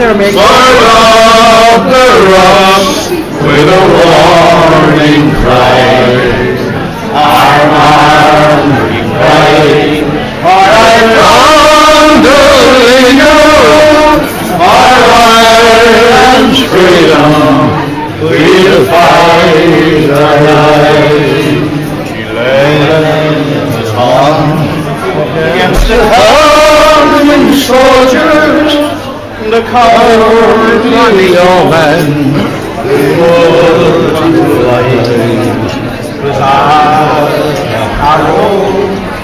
Sword of the rock with a warning cry. Arm we pray, for our thundering our Ireland's freedom, we'll fight our life. He led us on against the Covenant soldiers, the cowardly yeomen, the was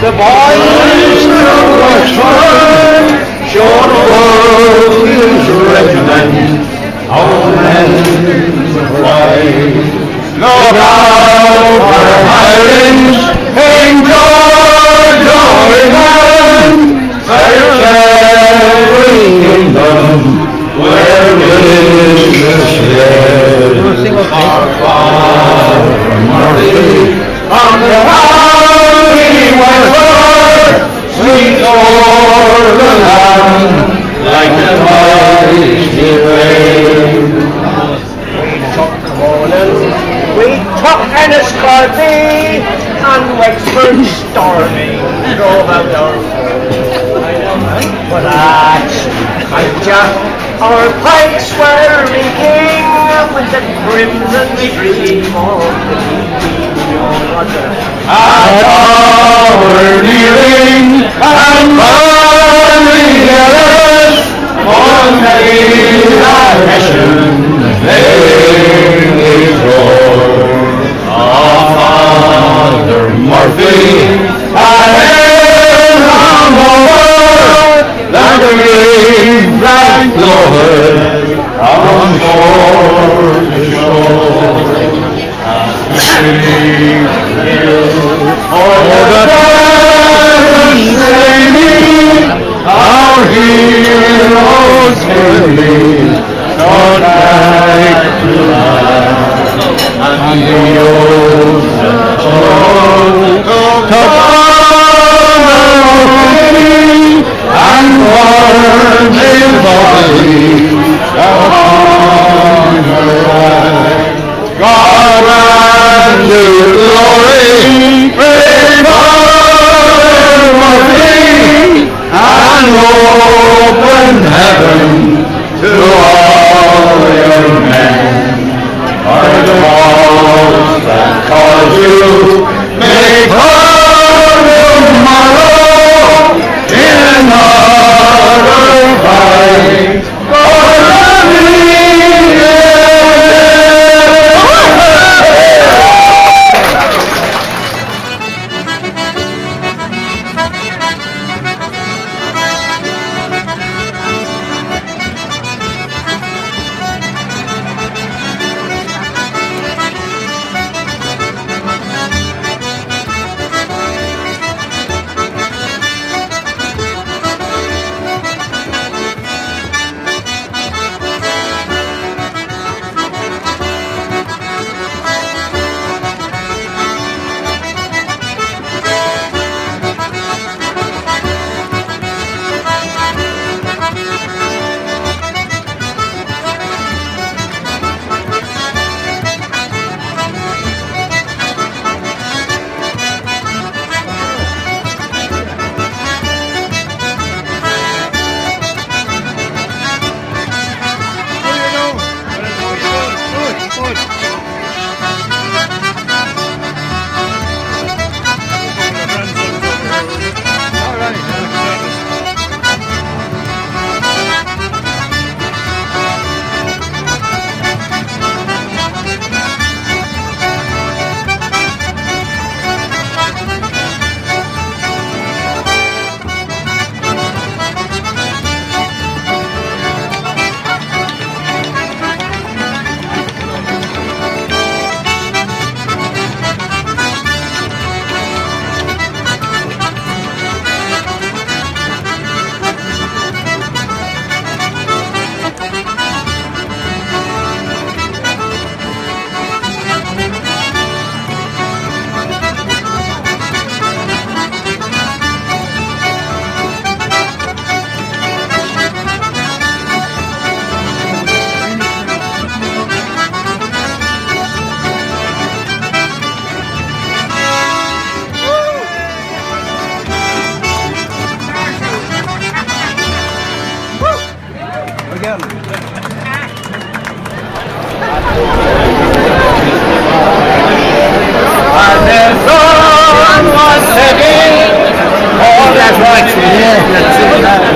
the boys that watched short of his regiment, our men were wise. Look out for h'Ireann's in George h'Ireann, there's every kingdom where is the shed. Our Father Murphy on the valley westward, sweet o'er the land like the mighty rain. We took Enniscorthy and Wexford storming drove out our foe. But our pikes were reeking with the crimson stream of the At our kneeling and burning earth, on the nation name is Lord. Our Father Murphy, and h'Ireann over, that the green flag flowed from shore to shore. Oh, the parents singing, our heroes singing, gone back to life, and the ocean told to and warm his body upon her right. God grant you glory, brave Murphy, and open heaven to all your men. For the walls that cause you may fall tomorrow in another fight. Yeah.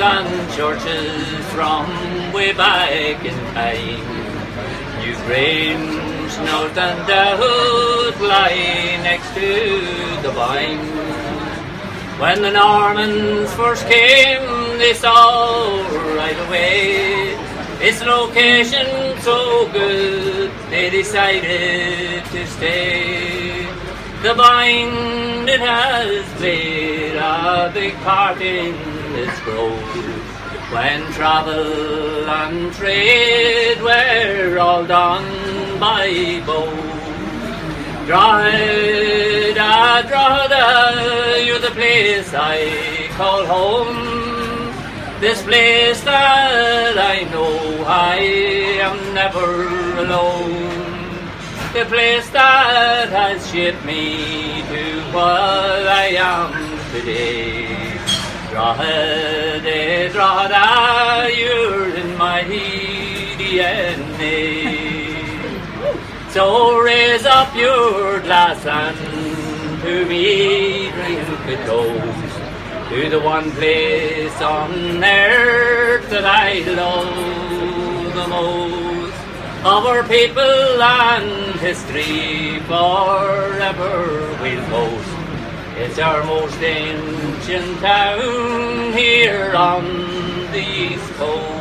and churches from way back in time. New Grange, North and Doubt lie next to the vine. When the Normans first came, they saw right away its location so good, they decided to stay. The vine, it has played a big part in this growth. When travel and trade were all done by boat. Drogheda, Drogheda, you're the place I call home. This place that I know I am never alone. The place that has shaped me to what I am today. Drogheda, Drogheda, you're in my DNA. So raise up your glass and to me drink a toast to the one place on earth that I love the most. Of our people and history forever we'll boast. It's our most ancient town here on the East Coast.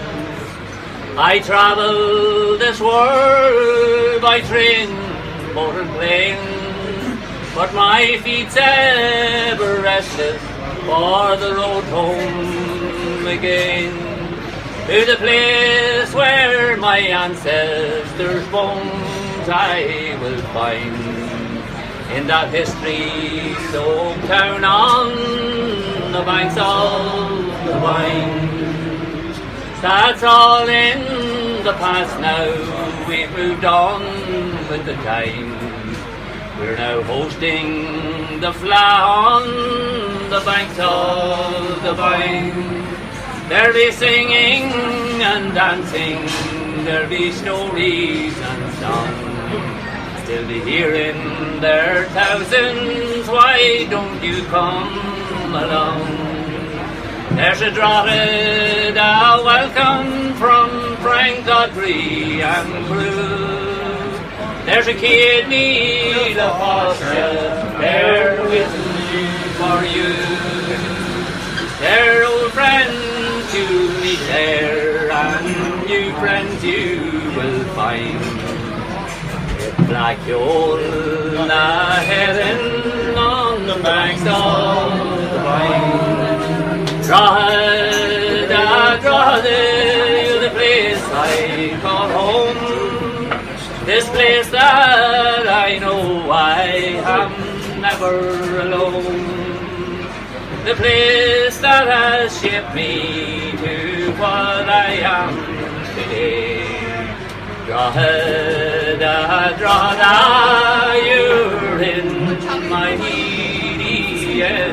I travel this world by train, boat and plane, but my feet's ever restless for the road home again. To the place where my ancestors' bones I will find. In that history-soaked town on the banks of the Wine. That's all in the past now, we've moved on with the time. We're now hosting the Fleadh on the banks of the Vine. There'll be singing and dancing, there'll be stories and songs. Still be hearing their thousands, why don't you come along? There's a Drogheda welcome from Frank Godfrey and crew. There's a kid meal of posture there waiting for you. They're old friends you meet there and new friends you will find. Like the old hEireann on the banks of the Vine. Drogheda, Drogheda, you're the place I call home. This place that I know I am never alone. The place that has shaped me to what I am today. Drogheda, Drogheda, you're in my DNA.